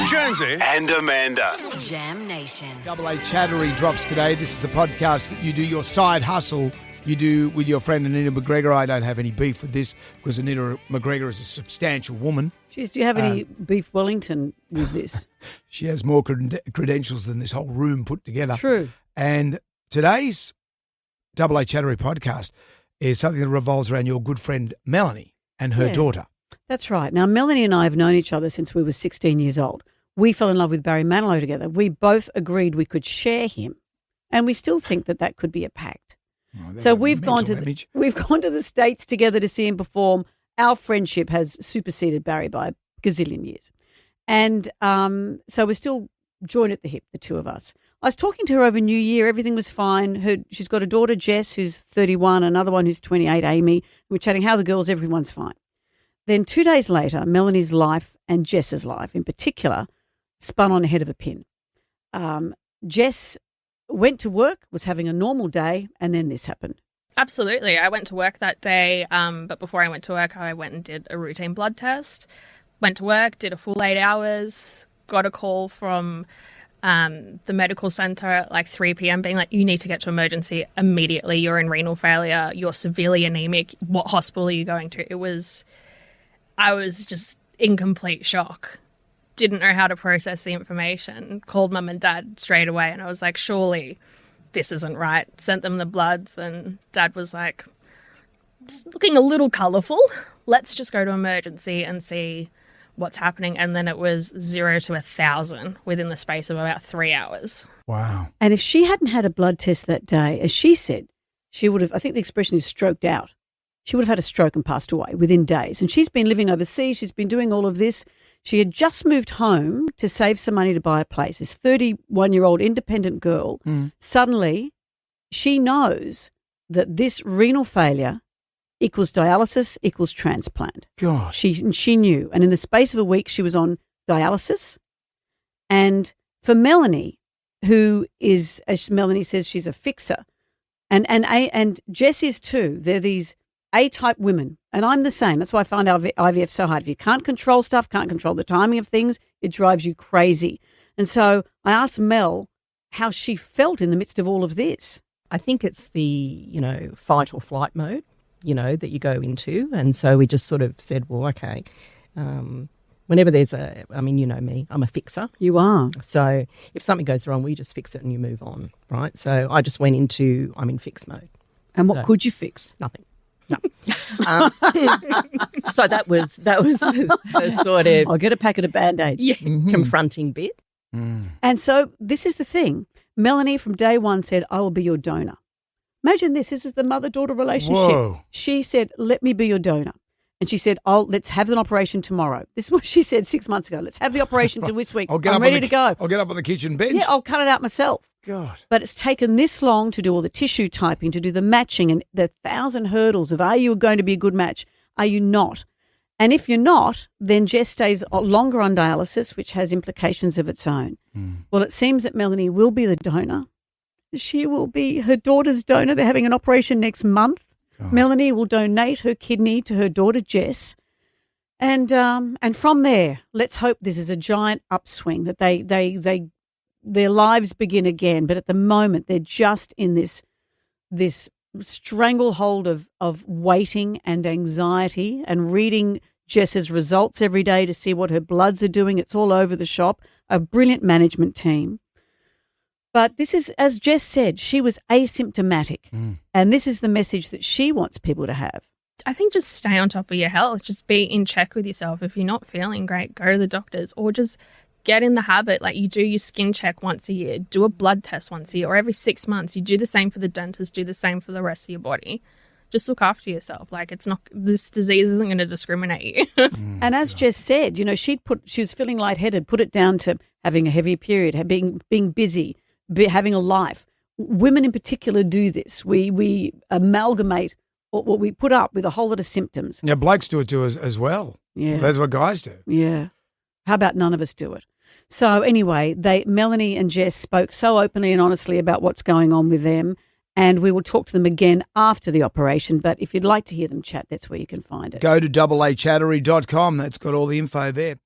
Jonesy and Amanda. Jam Nation. Double A Chattery drops today. This is the podcast that you do your side hustle. You do with your friend Anita McGregor. I don't have any beef with this because Anita McGregor is a substantial woman. Jeez, do you have any beef Wellington with this? She has more credentials than this whole room put together. True. And today's Double A Chattery podcast is something that revolves around your good friend Melanie and her daughter. That's right. Now, Melanie and I have known each other since we were 16 years old. We fell in love with Barry Manilow together. We both agreed we could share him, and we still think that that could be a pact. Oh, so we've gone to the States together to see him perform. Our friendship has superseded Barry by a gazillion years. And so we're still joined at the hip, the two of us. I was talking to her over New Year. Everything was fine. She's got a daughter, Jess, who's 31, another one who's 28, Amy. We're chatting, how are the girls? Everyone's fine. Then 2 days later, Melanie's life and Jess's life in particular spun on the head of a pin. Jess went to work, was having a normal day, and then this happened. Absolutely. I went to work that day, but before I went to work, I went and did a routine blood test. Went to work, did a full 8 hours, got a call from the medical centre at like 3 p.m. being like, you need to get to emergency immediately. You're in renal failure. You're severely anemic. What hospital are you going to? I was just in complete shock. Didn't know how to process the information. Called mum and dad straight away, and I was like, surely this isn't right. Sent them the bloods, and dad was like, it's looking a little colourful. Let's just go to emergency and see what's happening. And then it was 0 to 1,000 within the space of about 3 hours. Wow. And if she hadn't had a blood test that day, as she said, she would have, I think the expression is stroked out. She would have had a stroke and passed away within days. And she's been living overseas. She's been doing all of this. She had just moved home to save some money to buy a place. This 31-year-old independent girl, suddenly she knows that this renal failure equals dialysis equals transplant. Gosh. She knew. And in the space of a week, she was on dialysis. And for Melanie, who is, as Melanie says, she's a fixer, and Jess is too. They're these A-type women, and I'm the same. That's why I find IVF so hard. If you can't control stuff, can't control the timing of things, it drives you crazy. And so I asked Mel how she felt in the midst of all of this. I think it's the, fight or flight mode, that you go into. And so we just sort of said, well, okay, whenever there's you know me, I'm a fixer. You are. So if something goes wrong, we just fix it and you move on, right? So I just went into, I'm in fix mode. And what could you fix? Nothing. No. So that was the sort of I'll get a packet of Band-Aids. confronting bit. And so this is the thing. Melanie from day one said, I will be your donor. Imagine this. This is the mother-daughter relationship. Whoa. She said, let me be your donor. And she said, let's have an operation tomorrow. This is what she said 6 months ago. Let's have the operation this week. I'm ready to go. I'll get up on the kitchen bench. Yeah, I'll cut it out myself. God. But it's taken this long to do all the tissue typing, to do the matching and the 1,000 hurdles of are you going to be a good match? Are you not? And if you're not, then Jess stays longer on dialysis, which has implications of its own. Well, it seems that Melanie will be the donor. She will be her daughter's donor. They're having an operation next month. God. Melanie will donate her kidney to her daughter, Jess. And from there, let's hope this is a giant upswing, that their lives begin again. But at the moment, they're just in this stranglehold of waiting and anxiety and reading Jess's results every day to see what her bloods are doing. It's all over the shop, a brilliant management team. But this is, as Jess said, she was asymptomatic. And this is the message that she wants people to have. I think just stay on top of your health. Just be in check with yourself. If you're not feeling great, go to the doctors, or just get in the habit. Like, you do your skin check once a year, do a blood test once a year, or every 6 months. You do the same for the dentist, do the same for the rest of your body. Just look after yourself. Like, this disease isn't going to discriminate you. And as Jess said, she was feeling lightheaded, put it down to having a heavy period, being busy, having a life. Women in particular do this. We amalgamate what we put up with a whole lot of symptoms. Yeah, blokes do it too as well. Yeah. That's what guys do. Yeah. How about none of us do it? So anyway, Melanie and Jess spoke so openly and honestly about what's going on with them, and we will talk to them again after the operation. But if you'd like to hear them chat, that's where you can find it. Go to doubleachattery.com. That's got all the info there.